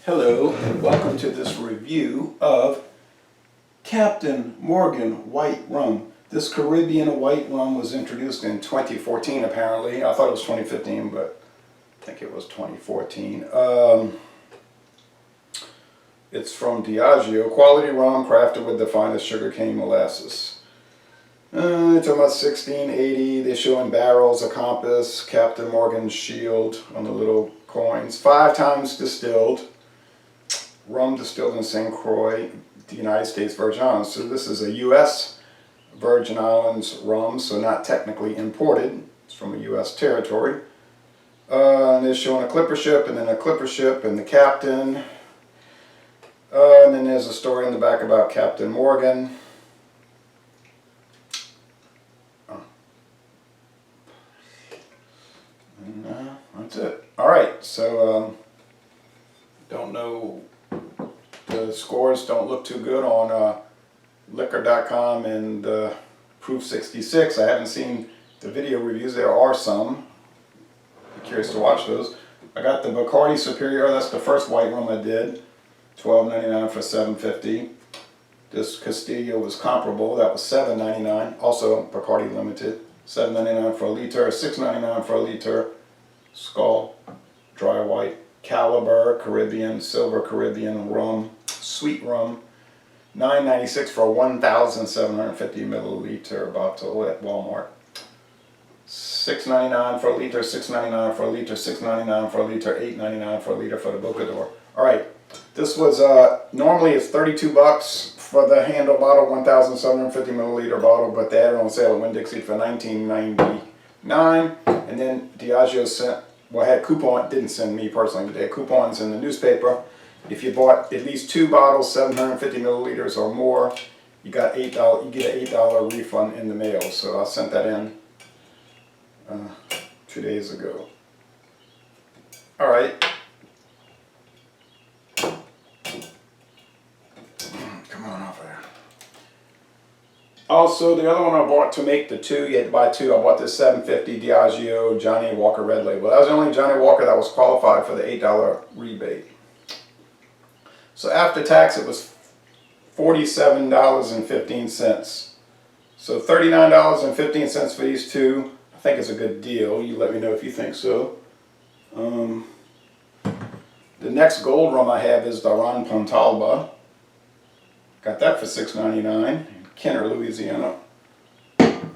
Hello and welcome to this review of Captain Morgan White Rum. This Caribbean white rum was introduced in 2014 apparently. I thought it was 2015, but I think it was 2014. It's from Diageo, quality rum crafted with the finest sugarcane molasses. It's about 1680. They're showing barrels, a compass, Captain Morgan's shield on the little coins. 5 times distilled. Rum distilled in St. Croix, the United States Virgin Islands. So this is a U.S. Virgin Islands rum, so not technically imported. It's from a U.S. territory. And they're showing a clipper ship, and then a clipper ship, and the captain. And then there's a story in the back about Captain Morgan. And that's it. Alright, so don't know, the scores don't look too good on liquor.com and Proof 66. I haven't seen the video reviews. There are some. I'm curious to watch those. I got the Bacardi Superior. That's the first white rum I did. $12.99 for $7.50. This Castillo was comparable. That was $7.99. Also Bacardi Limited. $7.99 for a liter. $6.99 for a liter. Skull, dry white, Caliber Caribbean, Silver Caribbean rum, sweet rum. $9.96 for a 1,750 milliliter bottle at Walmart. $6.99 for a liter, $6.99 for a liter, $6.99 for a liter, $8.99 for a liter for the Bocador. Alright, this was, normally it's 32 bucks for the handle bottle, 1,750 milliliter bottle, but they had it on sale at Winn-Dixie for $19.99. And then Diageo sent, well, had coupon, didn't send me personally, but they had coupons in the newspaper. If you bought at least 2 bottles, 750 milliliters or more, you got $8. You get an $8 refund in the mail. So I sent that in 2 days ago. All right. Come on over there. Also, the other one I bought to make the 2, you had to buy 2. I bought this $7.50 Diageo Johnny Walker Red Label. That was the only Johnny Walker that was qualified for the $8 rebate. So after tax, it was $47.15. So $39.15 for these 2. I think it's a good deal. You let me know if you think so. The next gold rum I have is the Ron Pontalba. Got that for $6.99 in Kenner, Louisiana.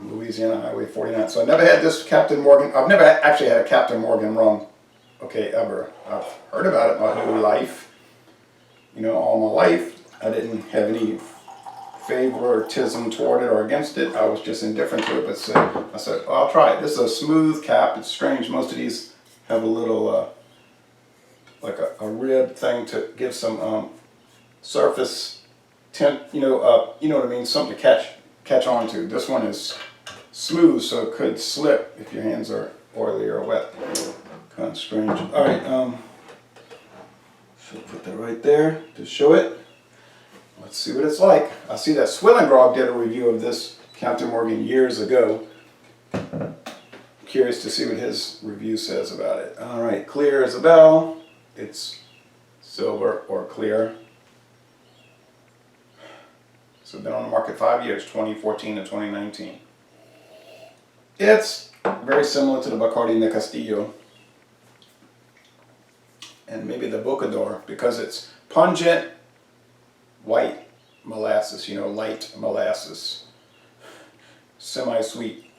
Louisiana Highway 49. So I never had this Captain Morgan. I've never actually had a Captain Morgan rum, okay, ever. I've heard about it my whole life. You know, all my life. I didn't have any favoritism toward it or against it. I was just indifferent to it. But I said, oh, I'll try it. This is a smooth cap. It's strange. Most of these have a little, like a rib thing to give some surface tint. You know what I mean. Something to catch on to. This one is smooth, so it could slip if your hands are oily or wet. Kind of strange. All right. So put that right there to show it. Let's see what it's like. I see that Swillengrog did a review of this Captain Morgan years ago. Curious to see what his review says about it. All right, clear as a bell. It's silver or clear. So been on the market 5 years, 2014 to 2019. It's very similar to the Bacardi and the Castillo. And maybe the Bocador, because it's pungent white molasses, light molasses, semi-sweet.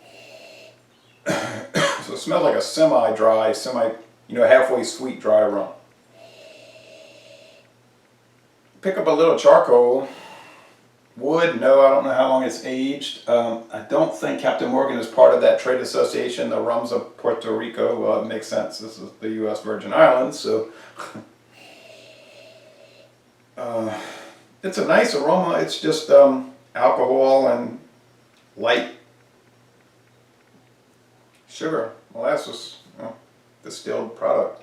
So it smells like a semi-dry, halfway sweet dry rum. Pick up a little charcoal. Wood, no, I don't know how long it's aged. I don't think Captain Morgan is part of that trade association, the Rums of Puerto Rico. Well, it makes sense. This is the U.S. Virgin Islands, so it's a nice aroma. It's just alcohol and light sugar, molasses, distilled product.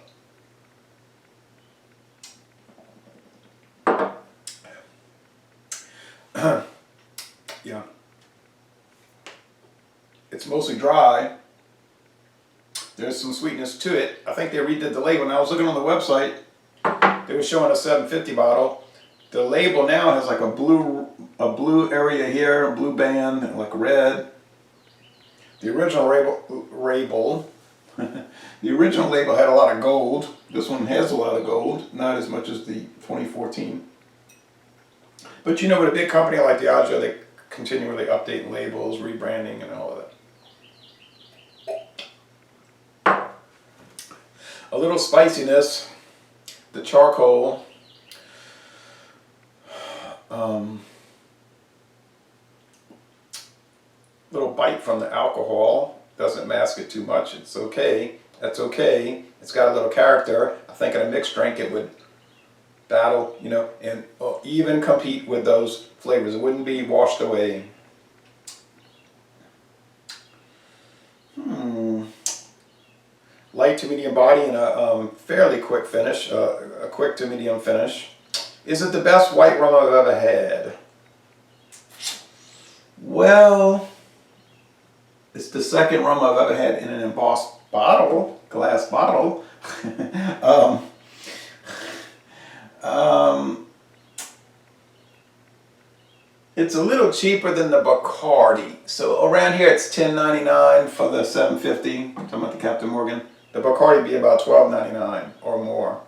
Yeah. It's mostly dry. There's some sweetness to it. I think they redid the label. When I was looking on the website, They were showing a 750 bottle. The label now has like a blue area here, a blue band, like red. The original label the original label had a lot of gold. This one has a lot of gold, not as much as the 2014. But you know, with a big company like Diageo, they continually update labels, rebranding, and all of that. A little spiciness, the charcoal. Little bite from the alcohol. Doesn't mask it too much. It's okay. That's okay. It's got a little character. I think in a mixed drink it would battle, you know, and even compete with those flavors. It wouldn't be washed away. Light to medium body and a fairly quick finish, a quick to medium finish. Is it the best white rum I've ever had? Well, it's the second rum I've ever had in an embossed bottle, glass bottle. It's a little cheaper than the Bacardi. So around here it's $10.99 for the 750. I'm talking about the Captain Morgan. The Bacardi would be about $12.99 or more.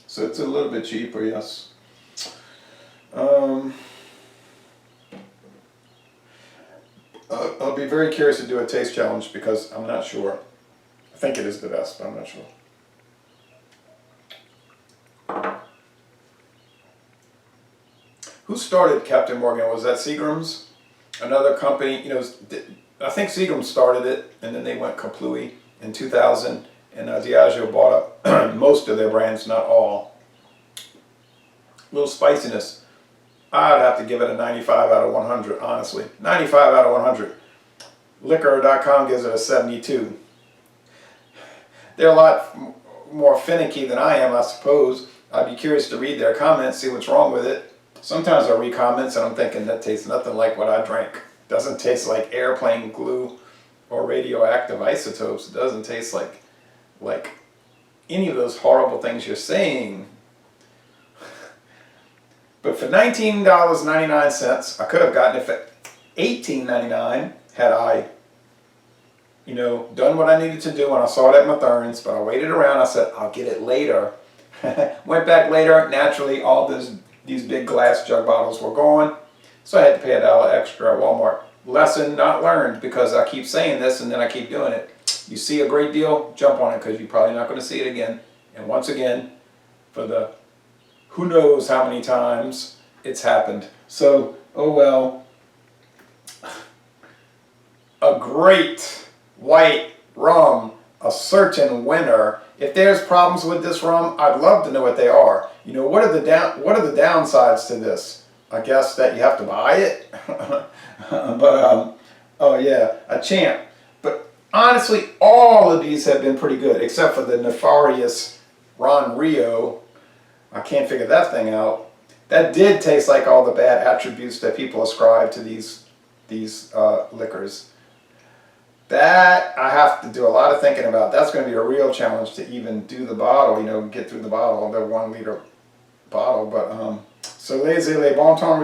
So it's a little bit cheaper, yes. I'll be very curious to do a taste challenge because I'm not sure. I think it is the best, but I'm not sure. Who started Captain Morgan? Was that Seagram's? Another company, you know, I think Seagram started it, and then they went kaplooey in 2000, and Diageo bought up most of their brands, not all. A little spiciness. I'd have to give it a 95 out of 100, honestly. 95 out of 100. Liquor.com gives it a 72. They're a lot more finicky than I am, I suppose. I'd be curious to read their comments, see what's wrong with it. Sometimes I read comments and I'm thinking that tastes nothing like what I drank. Doesn't taste like airplane glue or radioactive isotopes. It doesn't taste like any of those horrible things you're saying. But for $19.99, I could have gotten it for $18.99 had I, you know, done what I needed to do when I saw it at Mathern's, but I waited around. I said, I'll get it later. Went back later. Naturally, all these big glass jug bottles were gone, so I had to pay $1 extra at Walmart. Lesson not learned, because I keep saying this and then I keep doing it. You see a great deal, jump on it, because you're probably not going to see it again. And once again, for the who knows how many times it's happened. So, oh well. A great white rum, a certain winner. If there's problems with this rum, I'd love to know what they are. You know, what are the downsides to this? I guess that you have to buy it. But oh yeah, a champ. But honestly, all of these have been pretty good, except for the nefarious Ron Rio. I can't figure that thing out. That did taste like all the bad attributes that people ascribe to these liquors. That I have to do a lot of thinking about. That's going to be a real challenge to even do the bottle, you know, get through the bottle, the 1 liter bottle. But Soleil Bon Temps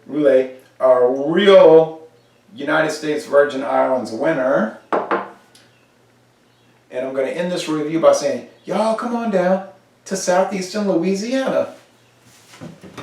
Roulé, a real United States Virgin Islands winner. And I'm going to end this review by saying, y'all come on down to southeastern Louisiana.